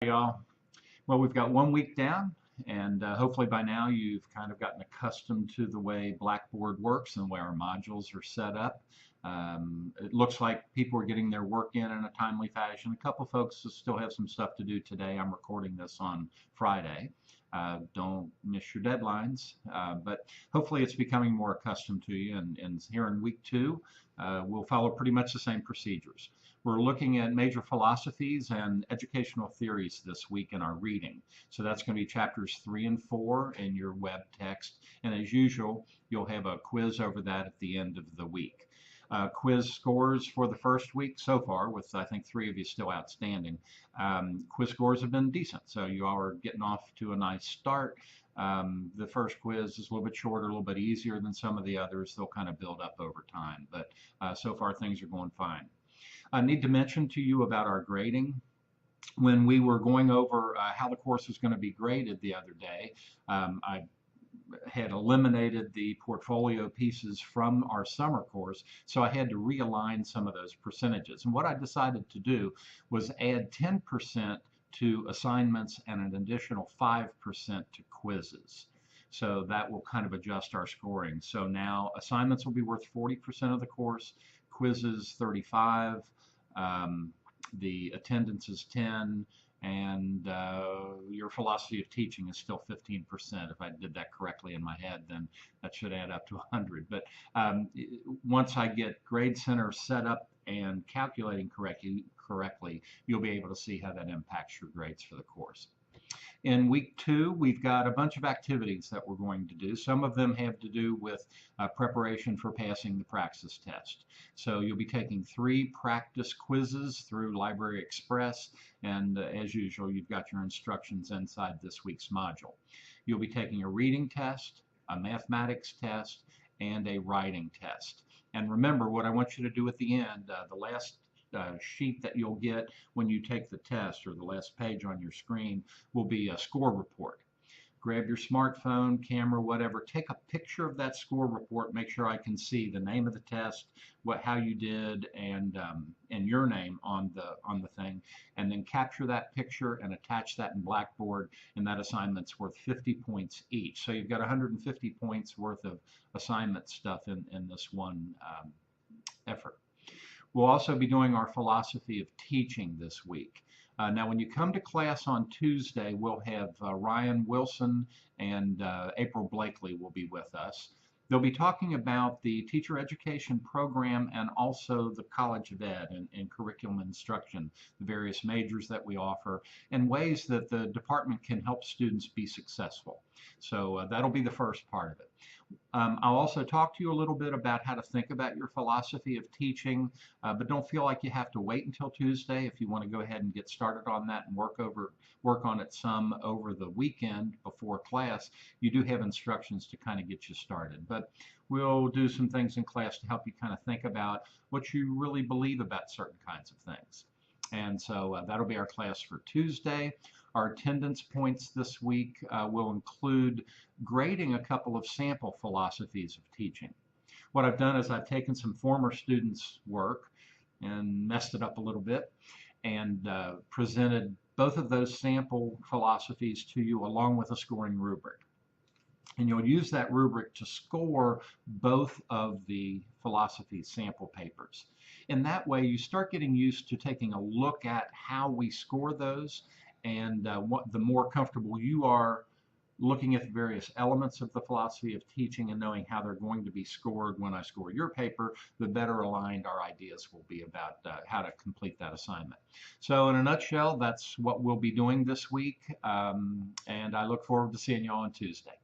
Y'all. Well, we've got 1 week down, and hopefully by now you've kind of gotten accustomed to the way Blackboard works and the way our modules are set up. It looks like people are getting their work in a timely fashion. A couple folks still have some stuff to do today. I'm recording this on Friday. Don't miss your deadlines, but hopefully it's becoming more accustomed to you. And here in week 2, we'll follow pretty much the same procedures. We're looking at major philosophies and educational theories this week in our reading. So that's going to be chapters 3 and 4 in your web text. And as usual, you'll have a quiz over that at the end of the week. Quiz scores for the first week so far, with I think 3 of you still outstanding. Quiz scores have been decent, so you all are getting off to a nice start. The first quiz is a little bit shorter, a little bit easier than some of the others. They'll kind of build up over time, but so far things are going fine. I need to mention to you about our grading. When we were going over how the course was going to be graded the other day, I had eliminated the portfolio pieces from our summer course, so I had to realign some of those percentages. And what I decided to do was add 10% to assignments and an additional 5% to quizzes. So that will kind of adjust our scoring. So now assignments will be worth 40% of the course, quizzes 35, the attendance is 10, and your philosophy of teaching is still 15%. If I did that correctly in my head, then that should add up to 100. But once I get Grade Center set up and calculating correctly, you'll be able to see how that impacts your grades for the course. In week 2, we've got a bunch of activities that we're going to do. Some of them have to do with preparation for passing the praxis test. So you'll be taking 3 practice quizzes through Library Express, and as usual, you've got your instructions inside this week's module. You'll be taking a reading test, a mathematics test, and a writing test. And remember, what I want you to do at the end, the last sheet that you'll get when you take the test, or the last page on your screen, will be a score report. Grab your smartphone, camera, whatever, take a picture of that score report, make sure I can see the name of the test, how you did, and your name on the thing, and then capture that picture and attach that in Blackboard, and that assignment's worth 50 points each. So you've got 150 points worth of assignment stuff in this one effort. We'll also be doing our philosophy of teaching this week. Now, when you come to class on Tuesday, we'll have Ryan Wilson and April Blakely will be with us. They'll be talking about the teacher education program and also the College of Ed and curriculum instruction, the various majors that we offer, and ways that the department can help students be successful. So that'll be the first part of it. I'll also talk to you a little bit about how to think about your philosophy of teaching, but don't feel like you have to wait until Tuesday. If you want to go ahead and get started on that and work on it some over the weekend before class, you do have instructions to kind of get you started. But we'll do some things in class to help you kind of think about what you really believe about certain kinds of things. And so that'll be our class for Tuesday. Our attendance points this week will include grading a couple of sample philosophies of teaching. What I've done is I've taken some former students' work and messed it up a little bit and presented both of those sample philosophies to you along with a scoring rubric. And you'll use that rubric to score both of the philosophy sample papers. In that way, you start getting used to taking a look at how we score those, and the more comfortable you are looking at the various elements of the philosophy of teaching and knowing how they're going to be scored when I score your paper, the better aligned our ideas will be about how to complete that assignment. So in a nutshell, that's what we'll be doing this week, and I look forward to seeing you all on Tuesday.